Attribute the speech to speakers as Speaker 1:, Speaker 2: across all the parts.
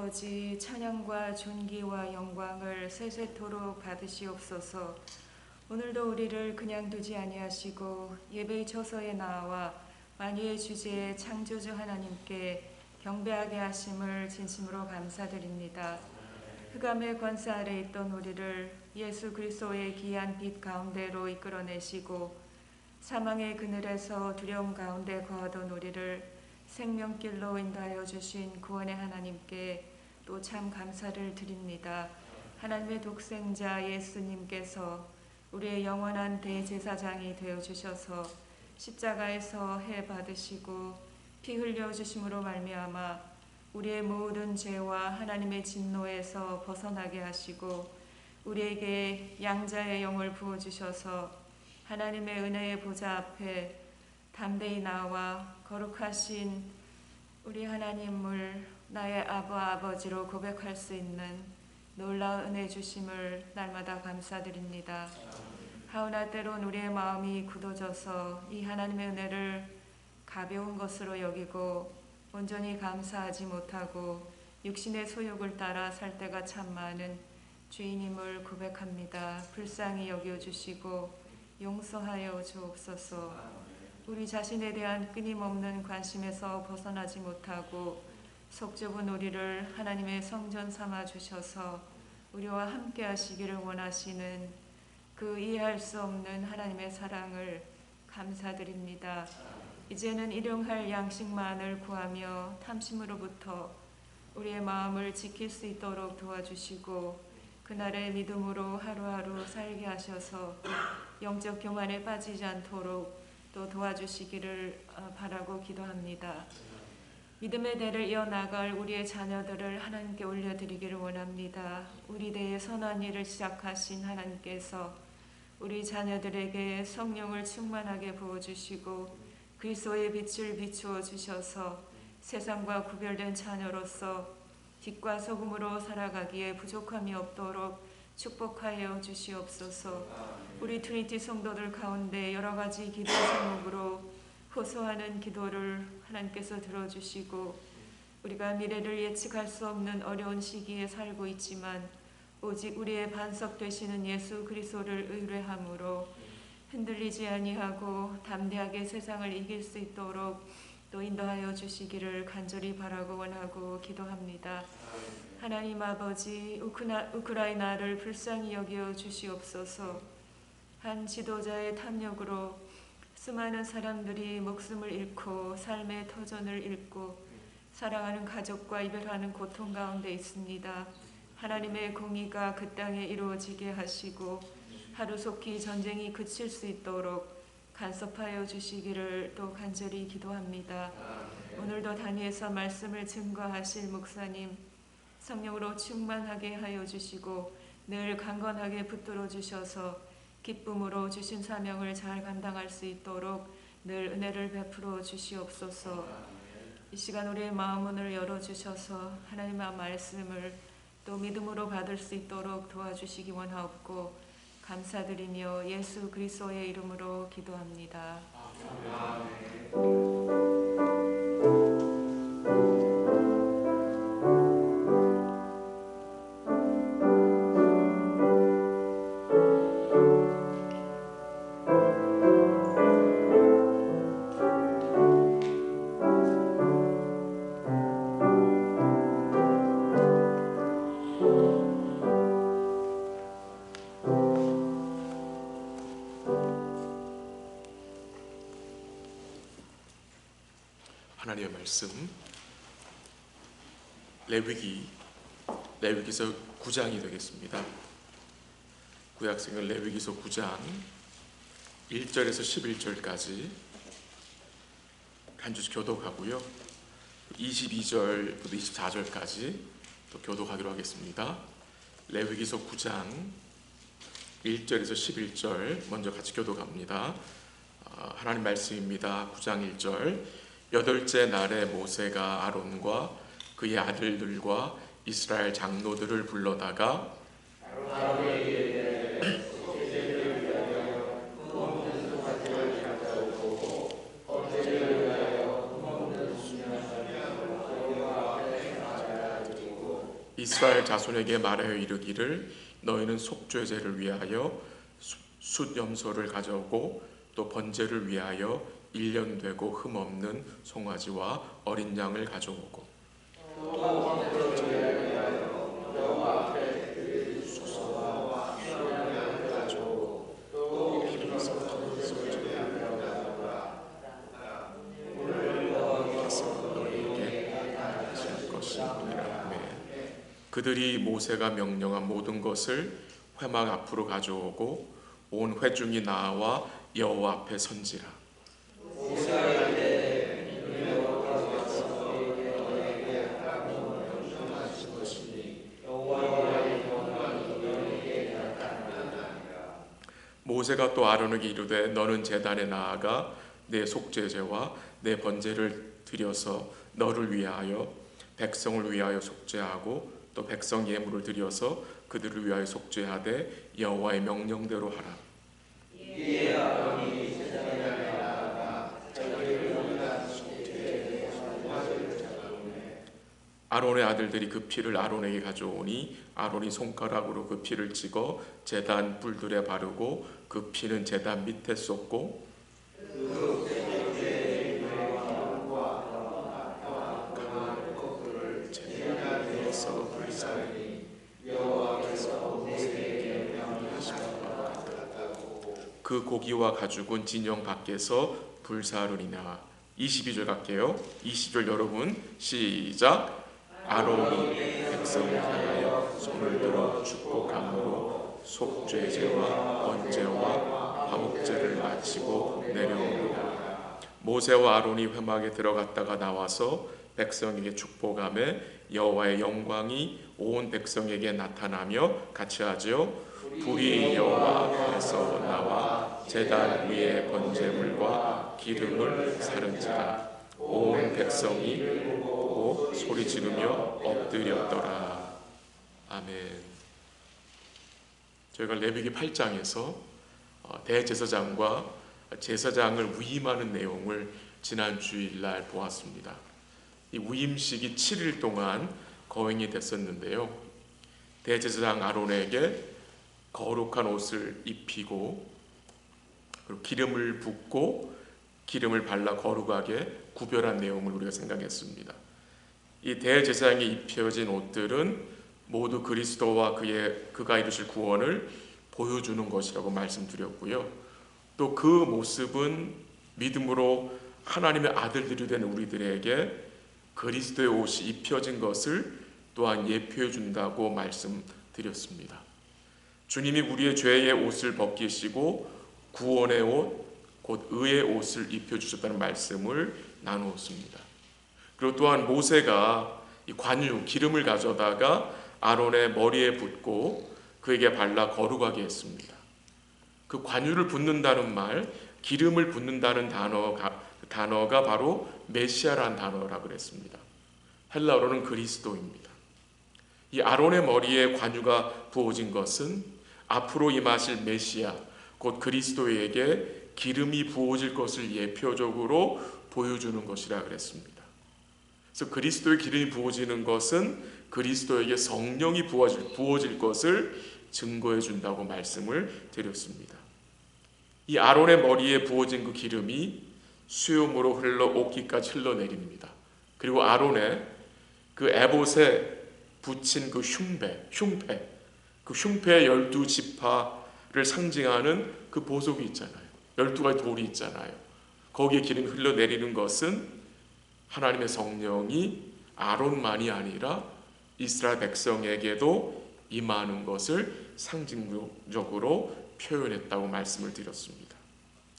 Speaker 1: 아버지, 찬양과 존귀와 영광을 세세토록 받으시옵소서. 오늘도 우리를 그냥 두지 아니하시고 예배의 처소에 나와 만유의 주제에 창조주 하나님께 경배하게 하심을 진심으로 감사드립니다. 흑암의 권세 아래 있던 우리를 예수 그리스도의 귀한 빛 가운데로 이끌어내시고 사망의 그늘에서 두려움 가운데 거하던 우리를 생명길로 인도하여 주신 구원의 하나님께 또 참 감사를 드립니다. 하나님의 독생자 예수님께서 우리의 영원한 대제사장이 되어주셔서 십자가에서 해 받으시고 피 흘려주심으로 말미암아 우리의 모든 죄와 하나님의 진노에서 벗어나게 하시고 우리에게 양자의 영을 부어주셔서 하나님의 은혜의 보좌 앞에 담대히 나와 거룩하신 우리 하나님을 나의 아버지로 고백할 수 있는 놀라운 은혜 주심을 날마다 감사드립니다. 하오나 때론 우리의 마음이 굳어져서 이 하나님의 은혜를 가벼운 것으로 여기고 온전히 감사하지 못하고 육신의 소욕을 따라 살 때가 참 많은 주인임을 고백합니다. 불쌍히 여겨주시고 용서하여 주옵소서. 우리 자신에 대한 끊임없는 관심에서 벗어나지 못하고 속 좁은 우리를 하나님의 성전 삼아 주셔서 우리와 함께 하시기를 원하시는 그 이해할 수 없는 하나님의 사랑을 감사드립니다. 이제는 일용할 양식만을 구하며 탐심으로부터 우리의 마음을 지킬 수 있도록 도와주시고 그날의 믿음으로 하루하루 살게 하셔서 영적 교만에 빠지지 않도록 또 도와주시기를 바라고 기도합니다. 믿음의 대를 이어나갈 우리의 자녀들을 하나님께 올려드리기를 원합니다. 우리 대에 선한 일을 시작하신 하나님께서 우리 자녀들에게 성령을 충만하게 부어주시고 그리스도의 빛을 비추어 주셔서 세상과 구별된 자녀로서 빛과 소금으로 살아가기에 부족함이 없도록 축복하여 주시옵소서. 우리 트리니티 성도들 가운데 여러 가지 기도 제목으로 호소하는 기도를 하나님께서 들어주시고 우리가 미래를 예측할 수 없는 어려운 시기에 살고 있지만 오직 우리의 반석 되시는 예수 그리스도를 의뢰함으로 흔들리지 아니하고 담대하게 세상을 이길 수 있도록 또 인도하여 주시기를 간절히 바라고 원하고 기도합니다. 하나님 아버지, 우크라이나를 불쌍히 여겨 주시옵소서. 한 지도자의 탐욕으로 수많은 사람들이 목숨을 잃고 삶의 터전을 잃고 사랑하는 가족과 이별하는 고통 가운데 있습니다. 하나님의 공의가 그 땅에 이루어지게 하시고 하루속히 전쟁이 그칠 수 있도록 간섭하여 주시기를 또 간절히 기도합니다. 오늘도 단위에서 말씀을 증거하실 목사님 성령으로 충만하게 하여 주시고 늘 강건하게 붙들어 주셔서 기쁨으로 주신 사명을 잘 감당할 수 있도록 늘 은혜를 베풀어 주시옵소서. 이 시간 우리의 마음문을 열어주셔서 하나님의 말씀을 또 믿음으로 받을 수 있도록 도와주시기 원하옵고 감사드리며 예수 그리스도의 이름으로 기도합니다.
Speaker 2: 하나님의 말씀 레위기서 9장이 되겠습니다. 구약성경 레위기서 9장 1절에서 11절까지 한 주 교독하고요. 22절부터 24절까지 또 교독하기로 하겠습니다. 레위기서 9장 1절에서 11절 먼저 같이 교독합니다. 하나님 말씀입니다. 9장 1절 여덟째 날에 모세가 아론과 그의 아들들과 이스라엘 장로들을 불러다가 이스라엘 자손에게 말하여 이르기를 너희는 속죄제를 위하여 숫 염소를 가져오고 또 번제를 위하여 1년 되고 흠 없는 송아지와 어린 양을 가져오고 그들이 모세가 명령한 모든 것을 회막 앞으로 가져오고 온 회중이 나와 여호와 앞에 선지라. 모세가 또 아론에게 이르되 너는 제단에 나아가 내 속죄제와 내 번제를 드려서 너를 위하여 백성을 위하여 속죄하고 또 백성 예물을 드려서 그들을 위하여 속죄하되 여호와의 명령대로 하라. 아론의 아들들이 그 피를 아론에게 가져오니 아론이 손가락으로 그 피를 찍어 제단 뿔들에 바르고 그 피는 제단 밑에 쏟고 그 고기와 가죽은 진영 밖에서 불사르니라. 22절 갈게요. 20절 여러분 시작. 아론이 백성을 향하여 손을 들어 축복함으로 속죄제와 번제와 화목제를 마치고 내려오니라. 모세와 아론이 회막에 들어갔다가 나와서 백성에게 축복하며 여호와의 영광이 온 백성에게 나타나며 같이 하죠. 불이 여호와 앞에서 나와 제단 위에 번제물과 기름을 사른지라. 온 백성이 보고 소리 지르며 엎드렸더라. 아멘. 저희가 레위기 8장에서 대제사장과 제사장을 위임하는 내용을 지난 주일날 보았습니다. 이 위임식이 7일 동안 거행이 됐었는데요. 대제사장 아론에게 거룩한 옷을 입히고 그리고 기름을 붓고 기름을 발라 거룩하게 구별한 내용을 우리가 생각했습니다. 이 대제사장이 입혀진 옷들은 모두 그리스도와 그가 이루실 구원을 보여주는 것이라고 말씀드렸고요. 또 그 모습은 믿음으로 하나님의 아들들이 된 우리들에게 그리스도의 옷이 입혀진 것을 또한 예표해 준다고 말씀드렸습니다. 주님이 우리의 죄의 옷을 벗기시고 구원의 옷, 곧 의의 옷을 입혀주셨다는 말씀을 나누었습니다. 그리고 또한 모세가 이 관유, 기름을 가져다가 아론의 머리에 붓고 그에게 발라 거룩하게 했습니다. 그 관유를 붓는다는 말, 기름을 붓는다는 단어가 바로 메시아라는 단어라고 그랬습니다. 헬라어로는 그리스도입니다. 이 아론의 머리에 관유가 부어진 것은 앞으로 임하실 메시아, 곧 그리스도에게 기름이 부어질 것을 예표적으로 보여주는 것이라 그랬습니다. 그래서 그리스도의 기름이 부어지는 것은 그리스도에게 성령이 부어질 것을 증거해 준다고 말씀을 드렸습니다. 이 아론의 머리에 부어진 그 기름이 수염으로 흘러오기까지 흘러내립니다. 그리고 아론의 그 에봇에 붙인 그 흉패, 그 흉패의 12지파를 상징하는 그 보석이 있잖아요. 12가지 돌이 있잖아요. 거기에 기름이 흘러내리는 것은 하나님의 성령이 아론만이 아니라 이스라엘 백성에게도 임하는 것을 상징적으로 표현했다고 말씀을 드렸습니다.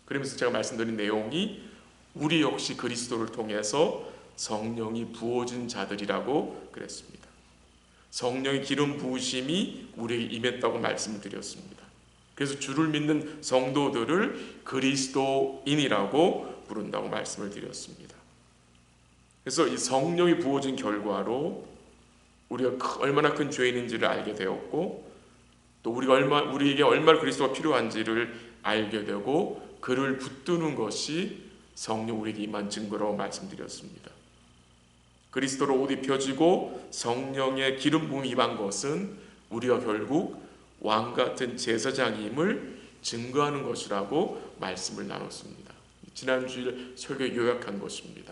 Speaker 2: 그러면서 제가 말씀드린 내용이 우리 역시 그리스도를 통해서 성령이 부어진 자들이라고 그랬습니다. 성령의 기름 부으심이 우리에게 임했다고 말씀을 드렸습니다. 그래서 주를 믿는 성도들을 그리스도인이라고 부른다고 말씀을 드렸습니다. 그래서 이 성령이 부어진 결과로 우리가 얼마나 큰 죄인인지를 알게 되었고 또 우리에게 얼마나 그리스도가 필요한지를 알게 되고 그를 붙드는 것이 성령 우리에게 임한 증거라고 말씀드렸습니다. 그리스도로 옷 입혀지고 성령의 기름 부음 입은 것은 우리가 결국 왕 같은 제사장임을 증거하는 것이라고 말씀을 나눴습니다. 지난 주일 설교에 요약한 것입니다.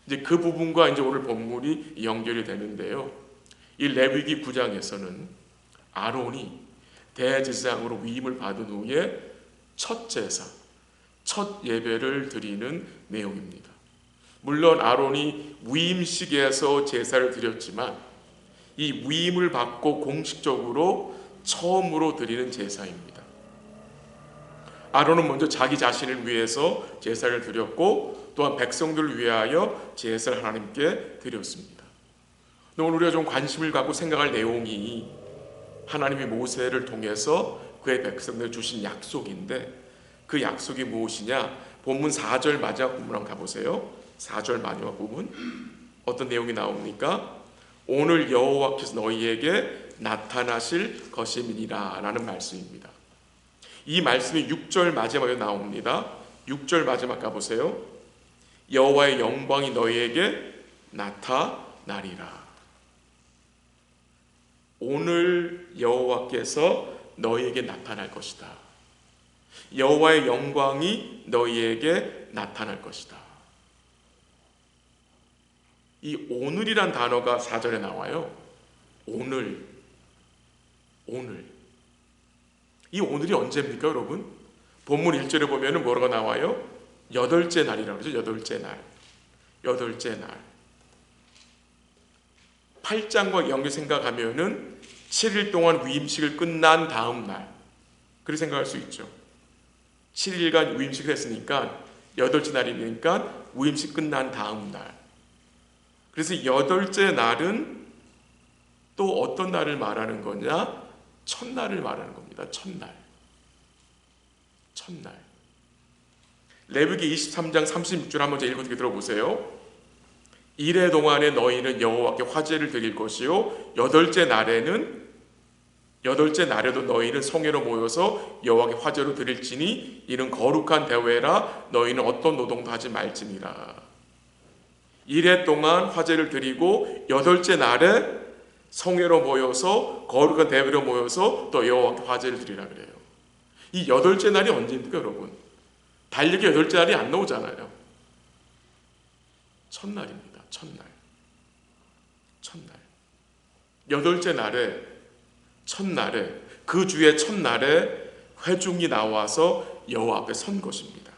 Speaker 2: 이제 그 부분과 이제 오늘 본문이 연결이 되는데요. 이 레위기 9장에서는 아론이 대제사장으로 위임을 받은 후에 첫 제사, 첫 예배를 드리는 내용입니다. 물론 아론이 위임식에서 제사를 드렸지만 이 위임을 받고 공식적으로 처음으로 드리는 제사입니다. 아론은 먼저 자기 자신을 위해서 제사를 드렸고 또한 백성들을 위하여 제사를 하나님께 드렸습니다. 오늘 우리가 좀 관심을 갖고 생각할 내용이 하나님이 모세를 통해서 그의 백성들 주신 약속인데 그 약속이 무엇이냐? 본문 4절 마지막 부분 한번 가보세요. 4절 마지막 부분 어떤 내용이 나옵니까? 오늘 여호와께서 너희에게 나타나실 것임이니라 라는 말씀입니다. 이 말씀이 6절 마지막에 나옵니다. 6절 마지막 가보세요. 여호와의 영광이 너희에게 나타나리라. 오늘 여호와께서 너희에게 나타날 것이다. 여호와의 영광이 너희에게 나타날 것이다. 이 오늘이란 단어가 4절에 나와요. 오늘. 이 오늘이 언제입니까, 여러분? 본문 1절에 보면 뭐라고 나와요? 여덟째 날이라고 그러죠. 여덟째 날. 8장과 연결 생각하면은 7일 동안 위임식을 끝난 다음 날. 그렇게 생각할 수 있죠. 7일간 위임식을 했으니까 여덟째 날이니까 위임식 끝난 다음 날. 그래서 여덟째 날은 또 어떤 날을 말하는 거냐? 첫날을 말하는 겁니다. 첫날. 레위기 23장 36절 한번 읽어 들어보세요. 이래 동안에 너희는 여호와께 화제를 드릴 것이요 여덟째 날에도 너희는 성회로 모여서 여호와께 화제로 드릴지니 이는 거룩한 대회라. 너희는 어떤 노동도 하지 말지니라. 이래 동안 화제를 드리고 여덟째 날에 성회로 모여서 거룩한 대회로 모여서 또 여호와께 화제를 드리라 그래요. 이 여덟째 날이 언제입니까, 여러분? 달력에 여덟째 날이 안 나오잖아요. 첫날입니다. 첫날. 여덟째 날에 첫날에 그 주의 첫날에 회중이 나와서 여호와 앞에 선 것입니다.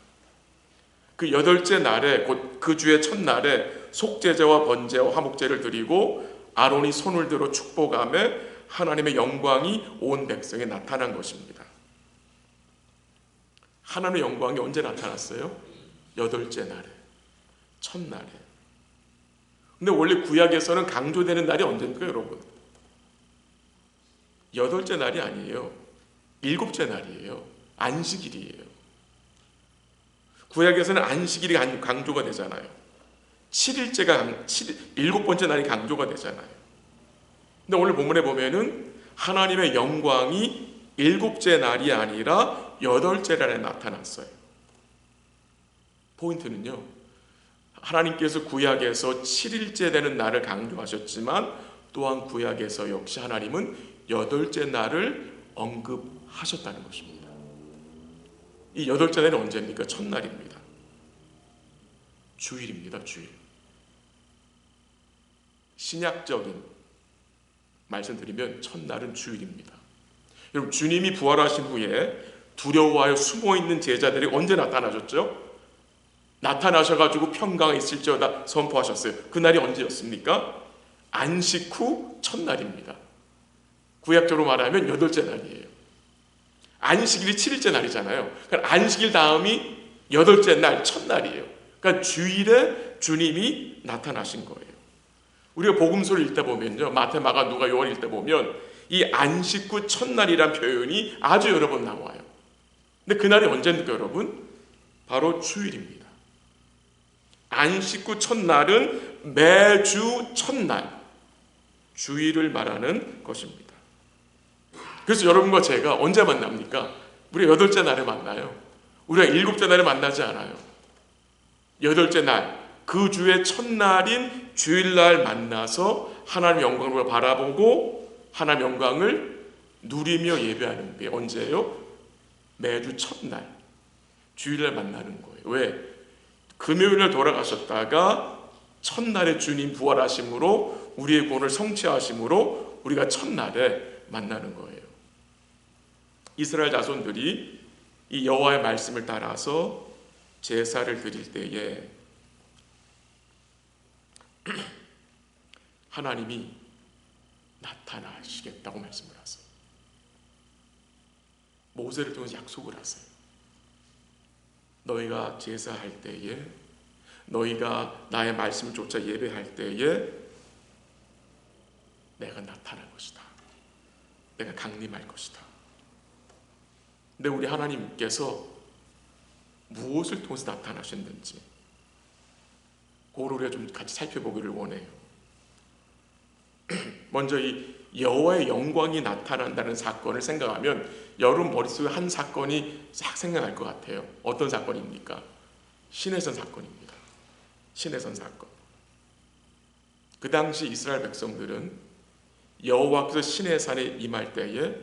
Speaker 2: 그 여덟째 날에 곧 그 주의 첫날에 속죄제와 번제와 화목제를 드리고 아론이 손을 들어 축복하며 하나님의 영광이 온 백성에 나타난 것입니다. 하나님의 영광이 언제 나타났어요? 여덟째 날에, 첫날에. 근데 원래 구약에서는 강조되는 날이 언제입니까, 여러분? 여덟째 날이 아니에요. 일곱째 날이에요. 안식일이에요. 구약에서는 안식일이 강조가 되잖아요. 7일째가 일곱 번째 날이 강조가 되잖아요. 근데 오늘 본문에 보면은 하나님의 영광이 일곱째 날이 아니라 여덟째 날에 나타났어요. 포인트는요, 하나님께서 구약에서 7일째 되는 날을 강조하셨지만 또한 구약에서 역시 하나님은 여덟째 날을 언급하셨다는 것입니다. 이 여덟째 날은 언제입니까? 첫날입니다. 주일입니다. 주일. 신약적인 말씀드리면 첫날은 주일입니다. 여러분, 주님이 부활하신 후에 두려워하여 숨어있는 제자들이 언제 나타나셨죠? 나타나셔가지고 평강에 있을지어다 선포하셨어요. 그날이 언제였습니까? 안식 후 첫날입니다. 구약적으로 말하면 여덟째 날이에요. 안식일이 7일째 날이잖아요. 그러니까 안식일 다음이 여덟째 날 첫날이에요. 그러니까 주일에 주님이 나타나신 거예요. 우리가 복음서를 읽다 보면요, 마태, 마가, 누가, 요한 읽다 보면 이 안식 후 첫날이란 표현이 아주 여러 번 나와요. 근데 그날이 언제입니까, 여러분? 바로 주일입니다. 안식 후 첫날은 매주 첫날, 주일을 말하는 것입니다. 그래서 여러분과 제가 언제 만납니까? 우리가 여덟째 날에 만나요. 우리가 일곱째 날에 만나지 않아요. 여덟째 날, 그 주의 첫날인 주일날 만나서 하나님의 영광을 바라보고 하나님의 영광을 누리며 예배하는 게 언제예요? 매주 첫날 주일날 만나는 거예요. 왜? 금요일날 돌아가셨다가 첫날에 주님 부활하심으로 우리의 구원을 성취하심으로 우리가 첫날에 만나는 거예요. 이스라엘 자손들이 이 여호와의 말씀을 따라서 제사를 드릴 때에 하나님이 나타나시겠다고 말씀을 하세요. 모세를 통해서 약속을 하세요. 너희가 제사할 때에, 너희가 나의 말씀을 쫓아 예배할 때에 내가 나타날 것이다. 내가 강림할 것이다. 근데 우리 하나님께서 무엇을 통해서 나타나셨는지 그걸 우리가 좀 같이 살펴보기를 원해요. 먼저 이 여호와의 영광이 나타난다는 사건을 생각하면 여러분 머릿속에 한 사건이 싹 생각날 것 같아요. 어떤 사건입니까? 시내산 사건입니다. 시내산 사건. 그 당시 이스라엘 백성들은 여호와께서 시내산에 임할 때에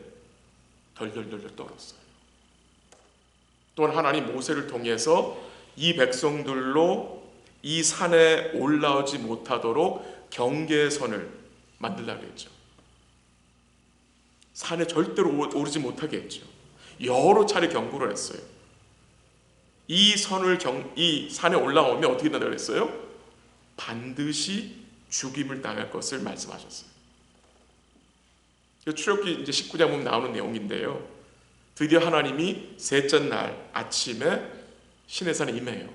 Speaker 2: 덜덜덜 떨었어요. 또한 하나님 모세를 통해서 이 백성들로 이 산에 올라오지 못하도록 경계선을 만들라고 했죠. 산에 절대로 오르지 못하게 했죠. 여러 차례 경고를 했어요. 이 산에 올라오면 어떻게 된다고 했어요? 반드시 죽임을 당할 것을 말씀하셨어요. 출애굽기 이제 19장 보면 나오는 내용인데요. 드디어 하나님이 셋째 날 아침에 시내산에 임해요.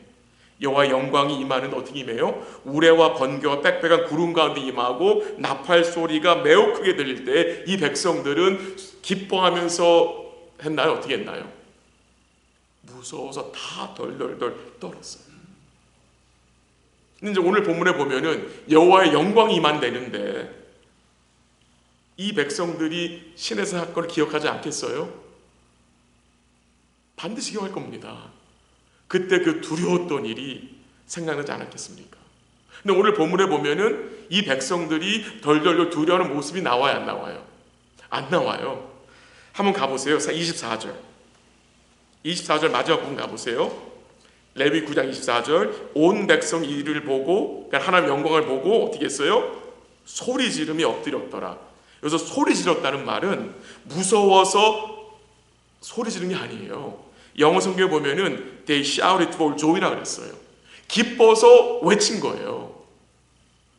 Speaker 2: 여호와의 영광이 임하는 어떻게 임해요? 우레와 번개와 빽빽한 구름 가운데 임하고 나팔 소리가 매우 크게 들릴 때 이 백성들은 기뻐하면서 했나요? 어떻게 했나요? 무서워서 다 덜덜덜 떨었어요. 근데 이제 오늘 본문에 보면은 여호와의 영광이 임한다는데 이 백성들이 시내산 사건을 기억하지 않겠어요? 반드시 기억할 겁니다. 그때 그 두려웠던 일이 생각나지 않았겠습니까? 근데 오늘 본문에 보면은 이 백성들이 덜덜덜 두려워하는 모습이 나와요, 안 나와요? 안 나와요. 한번 가보세요. 24절 마지막 부분 가보세요. 레위 9장 24절 온 백성이 이를 보고, 그러니까 하나님의 영광을 보고 어떻게 했어요? 소리 지르며 엎드렸더라. 여기서 소리 질렀다는 말은 무서워서 소리 지른 게 아니에요. 영어 성경에 보면은 they shouted for joy라고 그랬어요. 기뻐서 외친 거예요.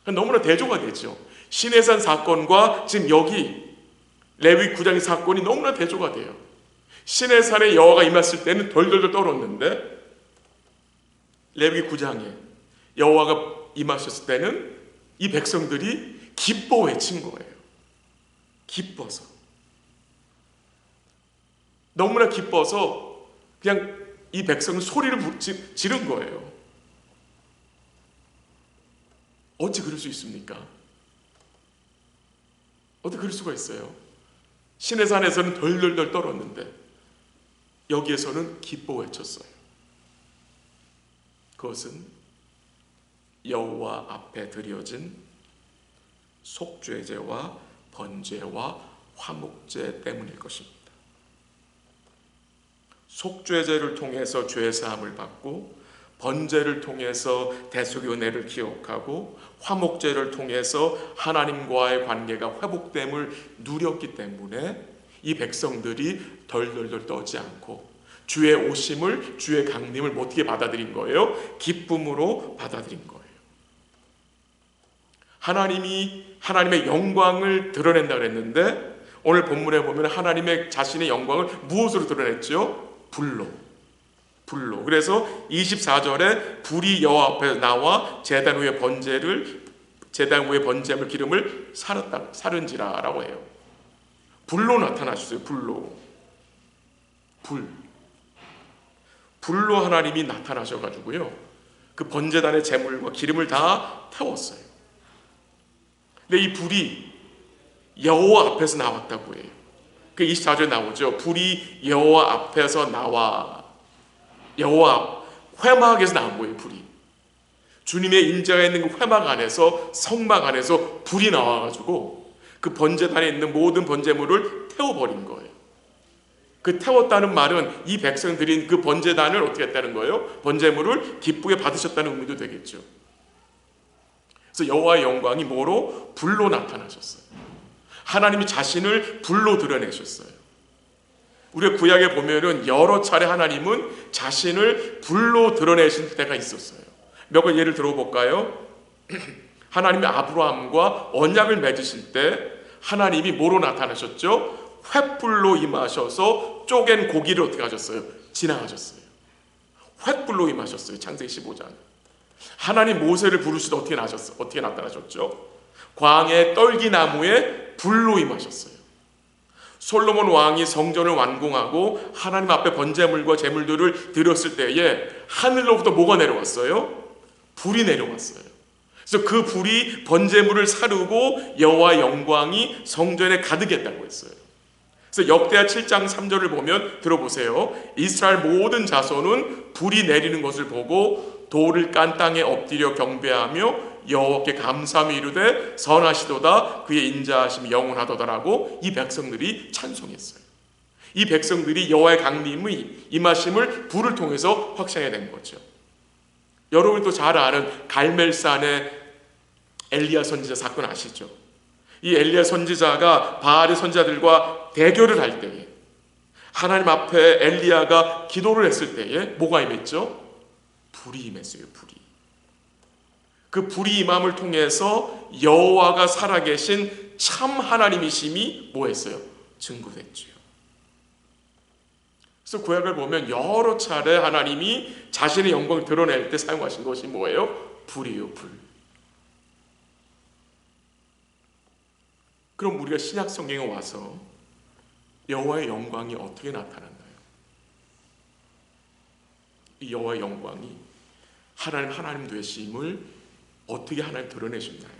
Speaker 2: 너무나 대조가 되죠. 시내산 사건과 지금 여기 레위 9장의 사건이 너무나 대조가 돼요. 시내산에 여호와가 임했을 때는 덜덜덜 떨었는데 레위 9장에 여호와가 임하셨을 때는 이 백성들이 기뻐 외친 거예요. 기뻐서. 너무나 기뻐서 그냥 이 백성은 소리를 지른 거예요. 어찌 그럴 수 있습니까? 어떻게 그럴 수가 있어요? 시내산에서는 덜덜덜 떨었는데 여기에서는 기뻐 외쳤어요. 그것은 여호와 앞에 드려진 속죄제와 번제와 화목제 때문일 것입니다. 속죄제를 통해서 죄 사함을 받고 번제를 통해서 대속의 은혜를 기억하고 화목제를 통해서 하나님과의 관계가 회복됨을 누렸기 때문에 이 백성들이 덜덜덜 떠지 않고 주의 오심을, 주의 강림을 어떻게 받아들인 거예요? 기쁨으로 받아들인 거예요. 하나님이 하나님의 영광을 드러낸다고 했는데 오늘 본문에 보면 하나님의 자신의 영광을 무엇으로 드러냈죠? 불로. 그래서 24절에 불이 여호와 앞에 나와 제단 위에 번제물 기름을 사른지라라고 해요. 불로 나타나셨어요. 불로 하나님이 나타나셔가지고요. 그 번제단의 제물과 기름을 다 태웠어요. 근데 이 불이 여호와 앞에서 나왔다고 해요. 그 24절에 나오죠. 불이 여호와 앞에서 나와. 여호와 회막에서 나온 거예요. 불이. 주님의 임재가 있는 그 회막 안에서, 성막 안에서 불이 나와가지고 그 번제단에 있는 모든 번제물을 태워버린 거예요. 그 태웠다는 말은 이 백성들이 그 번제단을 어떻게 했다는 거예요? 번제물을 기쁘게 받으셨다는 의미도 되겠죠. 그래서 여호와의 영광이 뭐로? 불로 나타나셨어요. 하나님이 자신을 불로 드러내셨어요. 우리가 구약에 보면은 여러 차례 하나님은 자신을 불로 드러내신 때가 있었어요. 몇 가지 예를 들어볼까요? 하나님이 아브라함과 언약을 맺으실 때 하나님이 뭐로 나타나셨죠? 횃불로 임하셔서 쪼갠 고기를 어떻게 하셨어요? 지나가셨어요. 횃불로 임하셨어요. 창세기 15장. 하나님 모세를 부르시다 어떻게 나타나셨죠? 광야의 떨기나무에 불로 임하셨어요. 솔로몬 왕이 성전을 완공하고 하나님 앞에 번제물과 제물들을 드렸을 때에 하늘로부터 뭐가 내려왔어요? 불이 내려왔어요. 그래서 그 불이 번제물을 사르고 여호와의 영광이 성전에 가득했다고 했어요. 그래서 역대하 7장 3절을 보면 들어보세요. 이스라엘 모든 자손은 불이 내리는 것을 보고 돌을 깐 땅에 엎드려 경배하며 여호와께 감사함이 이르되 선하시도다 그의 인자하심이 영원하도다라고 이 백성들이 찬송했어요. 이 백성들이 여호와의 강림의 임하심을 불을 통해서 확신해낸 거죠. 여러분이 또 잘 아는 갈멜산의 엘리야 선지자 사건 아시죠? 이 엘리야 선지자가 바알의 선지자들과 대결을 할 때에 하나님 앞에 엘리야가 기도를 했을 때에 뭐가 임했죠? 불이 임했어요. 그 불이 임함을 통해서 여호와가 살아계신 참 하나님이심이 뭐했어요? 증거됐죠. 그래서 구약을 보면 여러 차례 하나님이 자신의 영광을 드러낼 때 사용하신 것이 뭐예요? 불이에요. 불. 그럼 우리가 신약 성경에 와서 여호와의 영광이 어떻게 나타났나요? 이 여호와의 영광이 하나님 되심을 어떻게 하나님 드러내셨나요?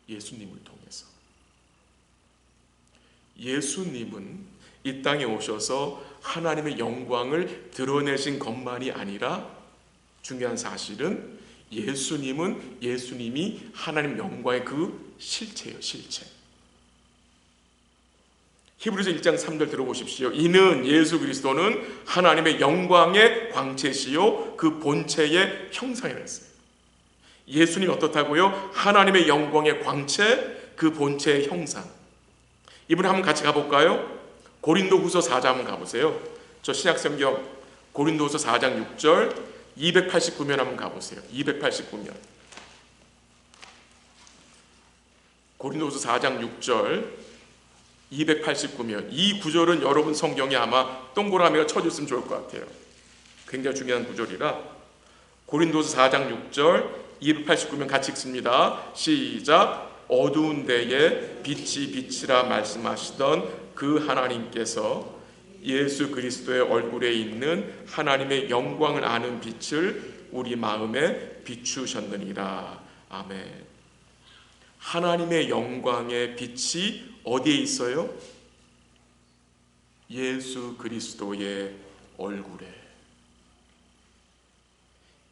Speaker 2: 예수님을 통해서. 예수님은 이 땅에 오셔서 하나님의 영광을 드러내신 것만이 아니라 중요한 사실은 예수님이 하나님 영광의 그 실체예요. 실체. 히브리서 1장 3절 들어보십시오. 이는 예수 그리스도는 하나님의 영광의 광채시요 그 본체의 형상이라 했어요. 예수님이 어떻다고요? 하나님의 영광의 광채, 그 본체의 형상. 이번에 한번 같이 가볼까요? 고린도후서 4장 한번 가보세요. 저 신약성경 고린도후서 4장 6절 289면 한번 가보세요. 289면. 고린도후서 4장 6절 289면. 이 구절은 여러분 성경에 아마 동그라미가 쳐줬으면 좋을 것 같아요. 굉장히 중요한 구절이라 고린도서 4장 6절 289면 같이 읽습니다. 시작. 어두운 데에 빛이 빛이라 말씀하시던 그 하나님께서 예수 그리스도의 얼굴에 있는 하나님의 영광을 아는 빛을 우리 마음에 비추셨느니라. 아멘. 하나님의 영광의 빛이 어디에 있어요? 예수 그리스도의 얼굴에.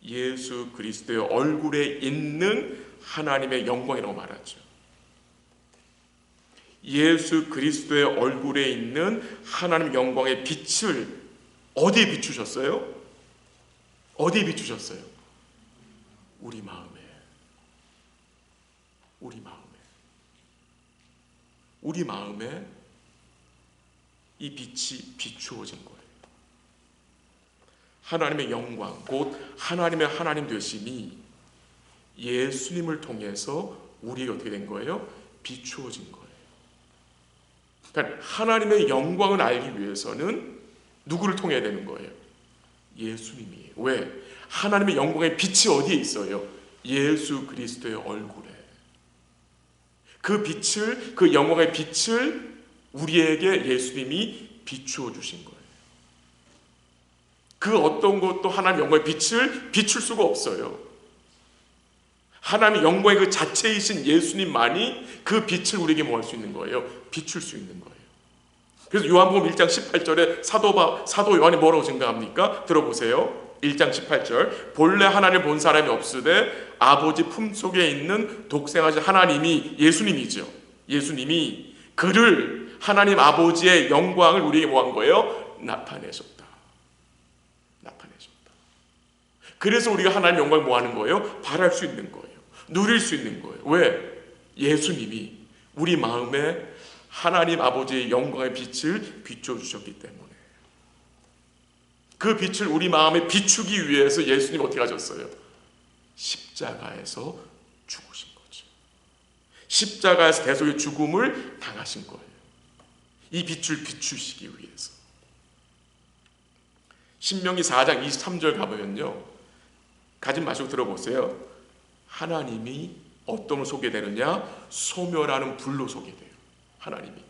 Speaker 2: 예수 그리스도의 얼굴에 있는 하나님의 영광이라고 말하죠. 예수 그리스도의 얼굴에 있는 하나님 영광의 빛을 어디에 비추셨어요? 어디에 비추셨어요? 우리 마음에. 우리 마음에 이 빛이 비추어진 거예요. 하나님의 영광, 곧 하나님의 하나님 되심이 예수님을 통해서 우리에게 어떻게 된 거예요? 비추어진 거예요. 그러니까 하나님의 영광을 알기 위해서는 누구를 통해야 되는 거예요? 예수님이에요. 왜? 하나님의 영광의 빛이 어디에 있어요? 예수 그리스도의 얼굴에. 그 빛을, 그 영광의 빛을 우리에게 예수님이 비추어 주신 거예요. 그 어떤 것도 하나님의 영광의 빛을 비출 수가 없어요. 하나님의 영광의 그 자체이신 예수님만이 그 빛을 우리에게 뭐 할 수 있는 거예요? 비출 수 있는 거예요. 그래서 요한복음 1장 18절에 사도 요한이 뭐라고 증가합니까? 들어보세요. 1장 18절 본래 하나님을 본 사람이 없으되 아버지 품속에 있는 독생하신 하나님이 예수님이죠. 예수님이 그를 하나님 아버지의 영광을 우리에게 뭐한 거예요? 나타내셨다. 나타내셨다. 그래서 우리가 하나님의 영광을 뭐하는 거예요? 바랄 수 있는 거예요. 누릴 수 있는 거예요. 왜? 예수님이 우리 마음에 하나님 아버지의 영광의 빛을 비춰주셨기 때문에. 그 빛을 우리 마음에 비추기 위해서 예수님이 어떻게 하셨어요? 십자가에서 죽으신 거죠. 십자가에서 대속의 죽음을 당하신 거예요. 이 빛을 비추시기 위해서. 신명기 4장 23절 가보면요, 가진 마시고 들어보세요. 하나님이 어떤 걸 소개되느냐? 소멸하는 불로 소개돼요. 하나님이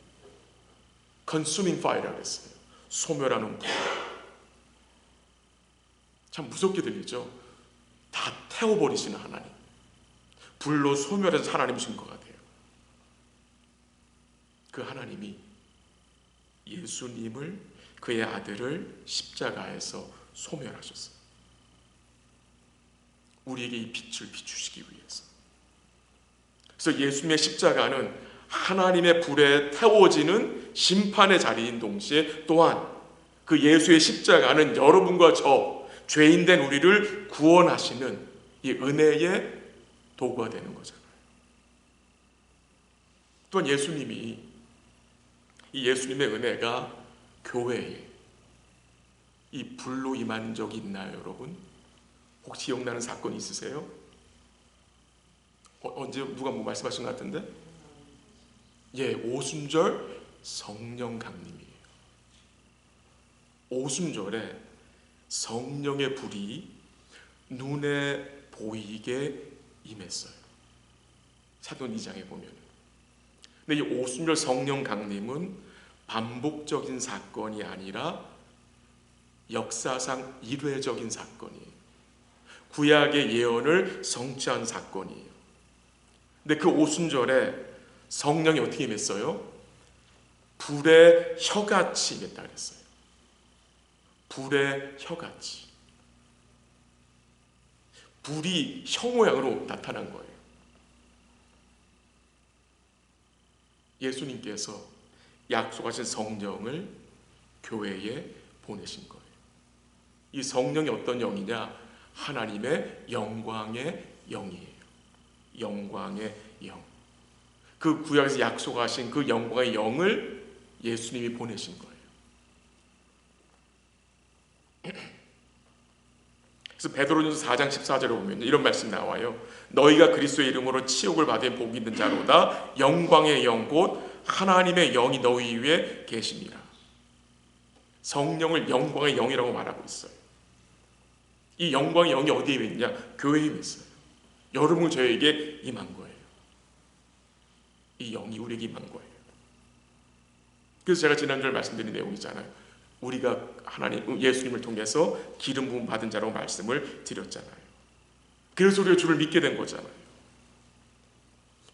Speaker 2: consuming fire라고 했어요. 소멸하는 불. 참 무섭게 들리죠? 다 태워버리시는 하나님, 불로 소멸해서 하나님이신 것 같아요. 그 하나님이 예수님을, 그의 아들을 십자가에서 소멸하셨어요. 우리에게 이 빛을 비추시기 위해서. 그래서 예수님의 십자가는 하나님의 불에 태워지는 심판의 자리인 동시에 또한 그 예수의 십자가는 여러분과 저 죄인된 우리를 구원하시는 이 은혜의 도구가 되는 거잖아요. 또한 예수님이, 이 예수님의 은혜가 교회에 이 불로 임한 적이 있나요, 여러분? 혹시 기억나는 사건 있으세요? 언제 누가 뭐 말씀하신 것 같은데? 예, 오순절 성령 강림이에요. 오순절에 성령의 불이 눈에 보이게 임했어요. 사도행 2장에 보면. 근데 이 오순절 성령 강림은 반복적인 사건이 아니라 역사상 일회적인 사건이에요. 구약의 예언을 성취한 사건이에요. 근데 그 오순절에 성령이 어떻게 임했어요? 불의 혀같이 임했다 그랬어요. 불의 혀같이. 불이 혀 모양으로 나타난 거예요. 예수님께서 약속하신 성령을 교회에 보내신 거예요. 이 성령이 어떤 영이냐? 하나님의 영광의 영이에요. 영광의 영. 그 구약에서 약속하신 그 영광의 영을 예수님이 보내신 거예요. 그래서 베드로전서 4장 14절에 보면 이런 말씀 나와요. 너희가 그리스도의 이름으로 치욕을 받은 복이 있는 자로다. 영광의 영 곧 하나님의 영이 너희 위에 계십니다. 성령을 영광의 영이라고 말하고 있어요. 이 영광의 영이 어디에 있냐? 교회에 있어요. 여러분 저에게 임한 거예요. 이 영이 우리에게 임한 거예요. 그래서 제가 지난주에 말씀드린 내용이잖아요. 우리가 하나님 예수님을 통해서 기름 부음 받은 자라고 말씀을 드렸잖아요. 그래서 우리가 주를 믿게 된 거잖아요.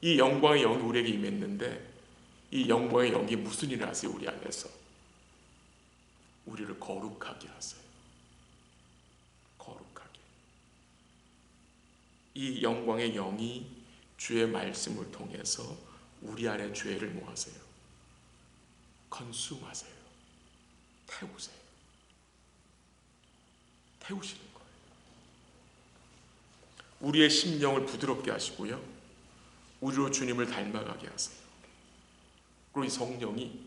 Speaker 2: 이 영광의 영이 우리에게 임했는데 이 영광의 영이 무슨 일을 하세요? 우리 안에서 우리를 거룩하게 하세요. 거룩하게. 이 영광의 영이 주의 말씀을 통해서 우리 안에 죄를 모아세요. 건수하세요. 태우세요. 태우시는 거예요. 우리의 심령을 부드럽게 하시고요. 우리로 주님을 닮아가게 하세요. 그리고 이 성령이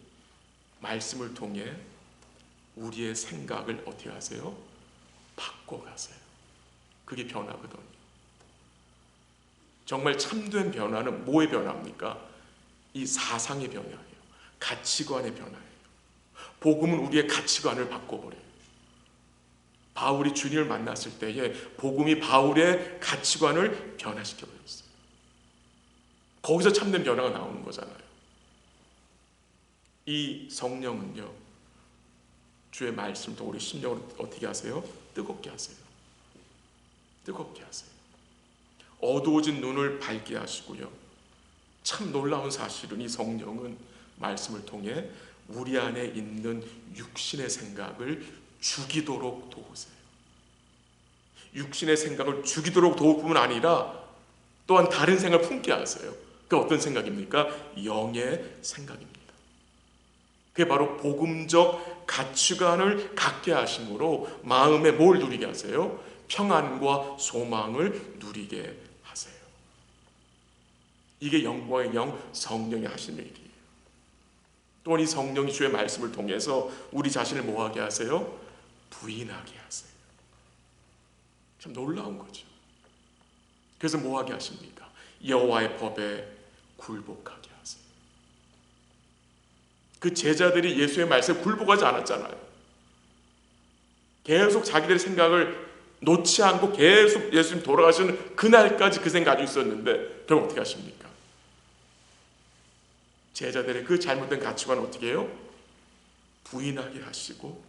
Speaker 2: 말씀을 통해 우리의 생각을 어떻게 하세요? 바꿔가세요. 그게 변화거든요. 정말 참된 변화는 뭐의 변화입니까? 이 사상의 변화예요. 가치관의 변화예요. 복음은 우리의 가치관을 바꿔버려요. 바울이 주님을 만났을 때에 복음이 바울의 가치관을 변화시켜버렸어요. 거기서 참된 변화가 나오는 거잖아요. 이 성령은요, 주의 말씀을 통해 우리 심령을 어떻게 하세요? 뜨겁게 하세요. 뜨겁게 하세요. 어두워진 눈을 밝게 하시고요. 참 놀라운 사실은 이 성령은 말씀을 통해 우리 안에 있는 육신의 생각을 죽이도록 도우세요. 육신의 생각을 죽이도록 도울 뿐만 아니라 또한 다른 생각을 품게 하세요. 그 어떤 생각입니까? 영의 생각입니다. 그게 바로 복음적 가치관을 갖게 하심으로 마음에 뭘 누리게 하세요? 평안과 소망을 누리게 하세요. 이게 영광의 영 성령이 하시는 일이에요. 또한 이 성령이 주의 말씀을 통해서 우리 자신을 뭐하게 하세요? 부인하게 하세요. 참 놀라운 거죠. 그래서 뭐하게 하십니까? 여호와의 법에 굴복하게 하세요. 그 제자들이 예수의 말씀에 굴복하지 않았잖아요. 계속 자기들의 생각을 놓지 않고 계속 예수님 돌아가시는 그날까지 그 생각 가지고 있었는데 결국 어떻게 하십니까? 제자들의 그 잘못된 가치관을 어떻게 해요? 부인하게 하시고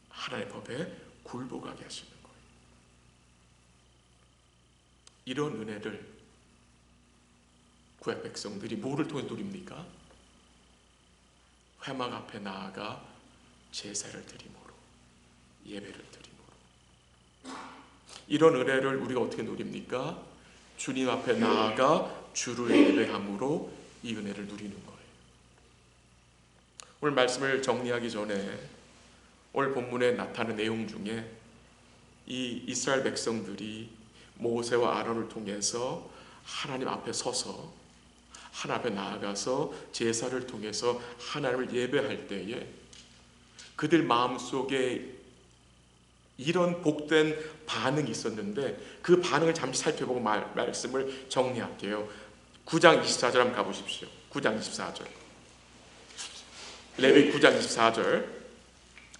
Speaker 2: 하나님의 법에 굴복하게 하시는 거예요. 이런 은혜를 구약 백성들이 뭐를 통해 누립니까? 회막 앞에 나아가 제사를 드림으로, 예배를 드림으로. 이런 은혜를 우리가 어떻게 누립니까? 주님 앞에 나아가 주를 예배함으로 이 은혜를 누리는 거예요. 오늘 말씀을 정리하기 전에 오늘 본문에 나타나는 내용 중에 이 이스라엘 백성들이 모세와 아론을 통해서 하나님 앞에 서서 하나님 앞에 나아가서 제사를 통해서 하나님을 예배할 때에 그들 마음속에 이런 복된 반응이 있었는데 그 반응을 잠시 살펴보고 말씀을 정리할게요. 9장 24절 한번 가보십시오. 9장 24절. 레위 9장 24절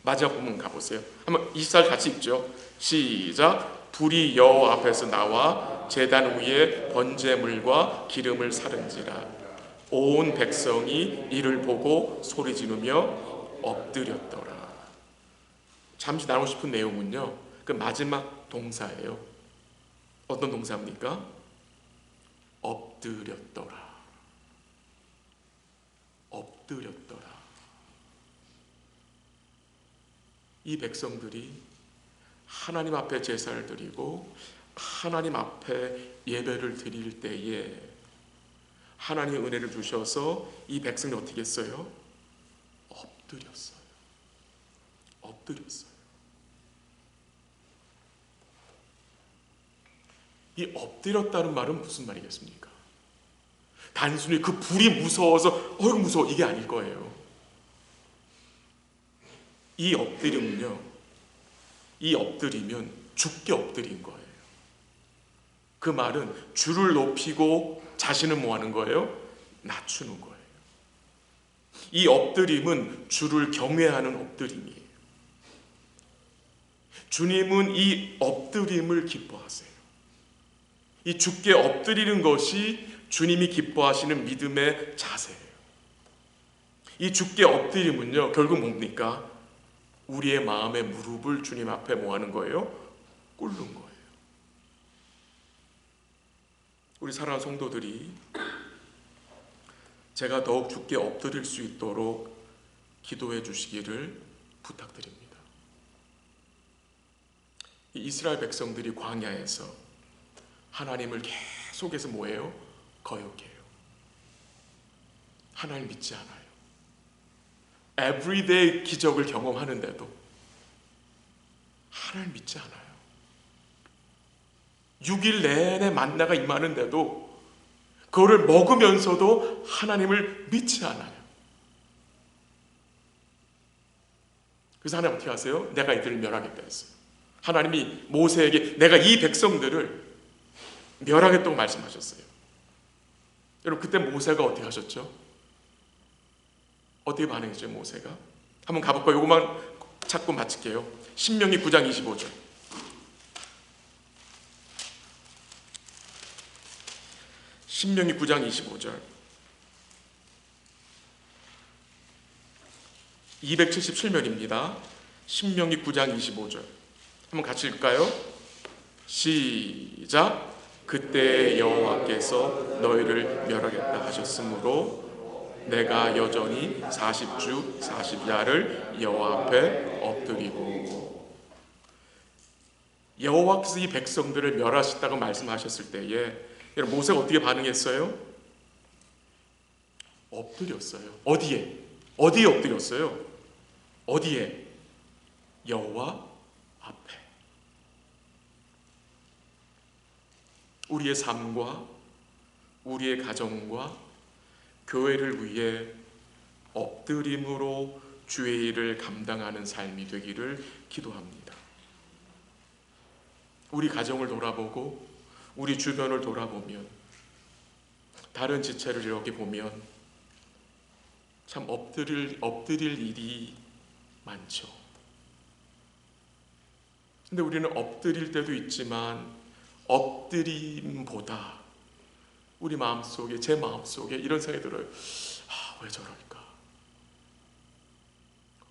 Speaker 2: 마지막 부분 가보세요. 한번 24절 같이 읽죠. 시작. 불이 여호와 앞에서 나와 제단 위에 번제물과 기름을 사른지라 온 백성이 이를 보고 소리 지르며 엎드렸더라. 잠시 나누고 싶은 내용은요, 그 마지막 동사예요. 어떤 동사입니까? 엎드렸더라. 엎드렸더라. 이 백성들이 하나님 앞에 제사를 드리고 하나님 앞에 예배를 드릴 때에 하나님의 은혜를 주셔서 이 백성이 어떻게 했어요? 엎드렸어요. 엎드렸어요. 이 엎드렸다는 말은 무슨 말이겠습니까? 단순히 그 불이 무서워서 어이구 무서워 이게 아닐 거예요. 이 엎드림은요, 이 엎드리면 죽게 엎드린 거예요. 그 말은 주를 높이고 자신을 뭐 하는 거예요? 낮추는 거예요. 이 엎드림은 주를 경외하는 엎드림이에요. 주님은 이 엎드림을 기뻐하세요. 이 주께 엎드리는 것이 주님이 기뻐하시는 믿음의 자세예요. 이 주께 엎드림은요, 결국 뭡니까? 우리의 마음의 무릎을 주님 앞에 뭐 하는 거예요? 꿇는 거예요. 우리 사랑하는 성도들이 제가 더욱 주께 엎드릴 수 있도록 기도해 주시기를 부탁드립니다. 이 이스라엘 백성들이 광야에서 하나님을 계속해서 뭐예요? 거역해요. 하나님 믿지 않아요. 에브리데이 기적을 경험하는데도 하나님 믿지 않아요. 6일 내내 만나가 임하는데도 그거를 먹으면서도 하나님을 믿지 않아요. 그래서 하나님 어떻게 하세요? 내가 이들을 멸하겠다 했어요. 하나님이 모세에게 내가 이 백성들을 멸하겠다고 말씀하셨어요. 여러분 그때 모세가 어떻게 하셨죠? 어떻게 반응했죠 모세가? 한번 가볼까요? 이것만 찾고 마칠게요. 신명기 9장 25절. 신명기 9장 25절. 277면입니다. 신명기 9장 25절. 한번 같이 읽을까요? 시작. 그때 여호와께서 너희를 멸하겠다 하셨으므로 내가 여전히 40주 40야를 여호와 앞에 엎드리고. 여호와께서 이 백성들을 멸하시다고 말씀하셨을 때에 여러분 모세가 어떻게 반응했어요? 엎드렸어요. 어디에? 어디에 엎드렸어요? 어디에? 여호와 앞에. 우리의 삶과 우리의 가정과 교회를 위해 엎드림으로 주의 일을 감당하는 삶이 되기를 기도합니다. 우리 가정을 돌아보고 우리 주변을 돌아보면 다른 지체를 이렇게 보면 참 엎드릴 일이 많죠. 근데 우리는 엎드릴 때도 있지만 엎드림보다 우리 마음속에, 제 마음속에 이런 생각이 들어요. 왜 저럴까?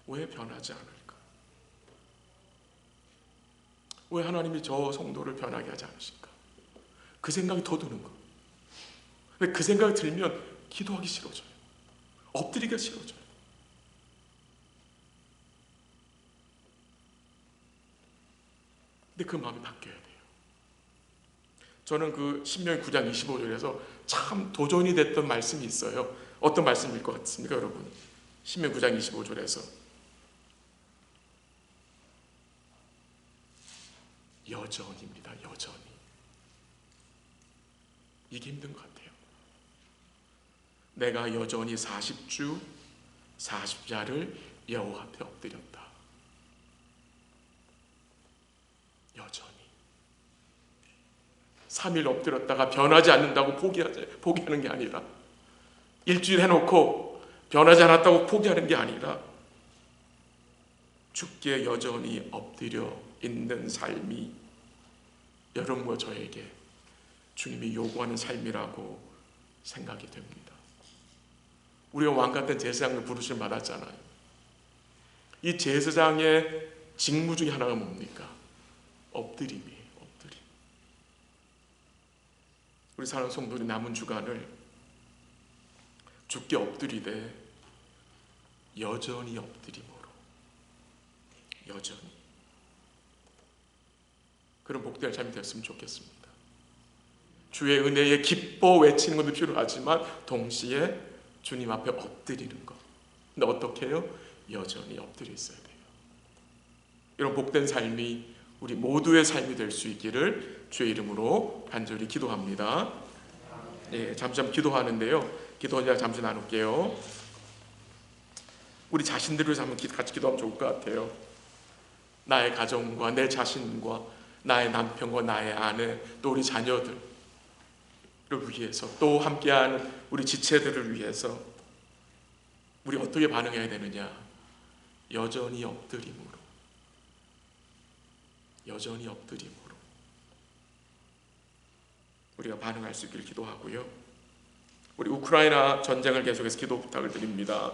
Speaker 2: 왜 변하지 않을까? 왜 하나님이 저 성도를 변하게 하지 않으실까? 그 생각이 더 드는 거예요. 근데 그 생각이 들면 기도하기 싫어져요. 엎드리기가 싫어져요. 근데 그 마음이 바뀌어야 돼요. 저는 그 신명기 9장 25절에서 참 도전이 됐던 말씀이 있어요. 어떤 말씀일 것 같습니까, 여러분? 신명기 9장 25절에서 여전입니다. 여전히. 이게 힘든 것 같아요. 내가 여전히 40주 40야를 여호와 앞에 엎드렸다. 여전히 3일 엎드렸다가 변하지 않는다고 포기하는 게 아니라, 일주일 해놓고 변하지 않았다고 포기하는 게 아니라 주께 여전히 엎드려 있는 삶이 여러분과 저에게 주님이 요구하는 삶이라고 생각이 됩니다. 우리가 왕같은 제사장을 부르심 받았잖아요. 이 제사장의 직무 중에 하나가 뭡니까? 엎드림이에요. 엎드림. 우리 사랑하는 성도들이 남은 주간을 주께 엎드리되 여전히 엎드림으로, 여전히 그런 복된 삶이 됐으면 좋겠습니다. 주의 은혜에 기뻐 외치는 것도 필요하지만 동시에 주님 앞에 엎드리는 것. 근데 어떻게 해요? 여전히 엎드려 있어야 돼요. 이런 복된 삶이 우리 모두의 삶이 될 수 있기를 주의 이름으로 간절히 기도합니다. 잠시 기도하는데요. 기도 잠시 나눌게요. 우리 자신들을 위해서 한번 같이 기도하면 좋을 것 같아요. 나의 가정과 내 자신과 나의 남편과 나의 아내, 또 우리 자녀들을 위해서, 또 함께하는 우리 지체들을 위해서 우리 어떻게 반응해야 되느냐? 여전히 엎드림으로, 여전히 엎드림으로 우리가 반응할 수 있기를 기도하고요. 우리 우크라이나 전쟁을 계속해서 기도 부탁을 드립니다.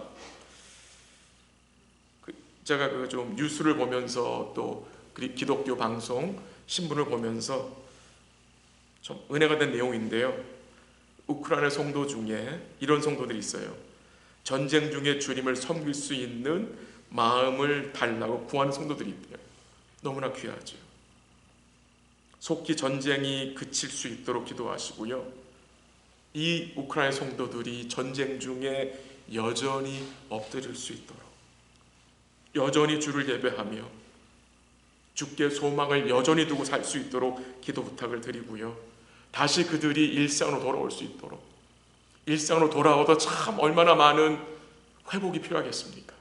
Speaker 2: 제가 좀 뉴스를 보면서 또 기독교 방송 신문을 보면서 좀 은혜가 된 내용인데요. 우크라이나 성도 중에 이런 성도들이 있어요. 전쟁 중에 주님을 섬길 수 있는 마음을 달라고 구하는 성도들이 있대요. 너무나 귀하죠. 속히 전쟁이 그칠 수 있도록 기도하시고요. 이 우크라이나 성도들이 전쟁 중에 여전히 엎드릴 수 있도록, 여전히 주를 예배하며 주께 소망을 여전히 두고 살 수 있도록 기도 부탁을 드리고요. 다시 그들이 일상으로 돌아올 수 있도록, 일상으로 돌아오도 참 얼마나 많은 회복이 필요하겠습니까?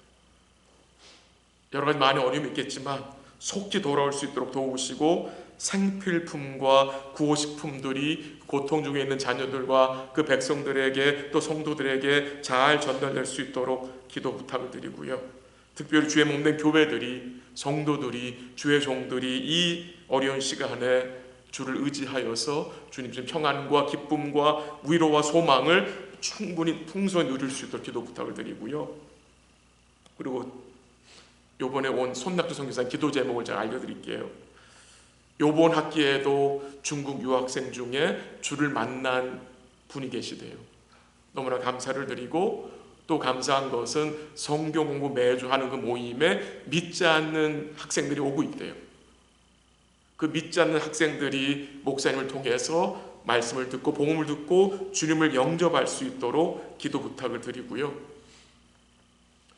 Speaker 2: 여러 가지 많은 어려움이 있겠지만 속히 돌아올 수 있도록 도우시고, 생필품과 구호식품들이 고통 중에 있는 자녀들과 그 백성들에게, 또 성도들에게 잘 전달될 수 있도록 기도 부탁을 드리고요. 특별히 주의 몸된 교회들이, 성도들이, 주의 종들이 이 어려운 시간에 주를 의지하여서 주님 평안과 기쁨과 위로와 소망을 충분히 풍성히 누릴 수 있도록 기도 부탁을 드리고요. 그리고 요번에 온 손낙주 선교사님 기도 제목을 제가 알려드릴게요. 요번 학기에도 중국 유학생 중에 주를 만난 분이 계시대요. 너무나 감사를 드리고, 또 감사한 것은 성경 공부 매주 하는 그 모임에 믿지 않는 학생들이 오고 있대요. 그 믿지 않는 학생들이 목사님을 통해서 말씀을 듣고 복음을 듣고 주님을 영접할 수 있도록 기도 부탁을 드리고요.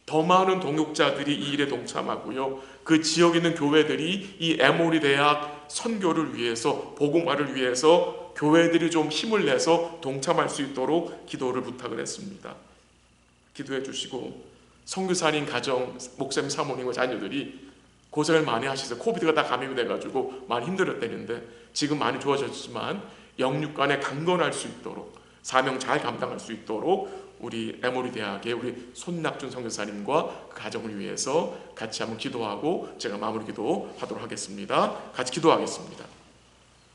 Speaker 2: 더 많은 동역자들이 이 일에 동참하고요. 그 지역에 있는 교회들이 이 에모리 대학 선교를 위해서, 복음화를 위해서 교회들이 좀 힘을 내서 동참할 수 있도록 기도를 부탁을 했습니다. 기도해 주시고, 선교사님 가정, 목사님 사모님과 자녀들이 고생을 많이 하셔서 코비드가 다 감염이 돼가지고 많이 힘들었다는데 지금 많이 좋아졌지만 영육간에 강건할 수 있도록, 사명 잘 감당할 수 있도록 우리 에모리 대학의 우리 손낙준 선교사님과 그 가정을 위해서 같이 한번 기도하고 제가 마무리 기도하도록 하겠습니다. 같이 기도하겠습니다.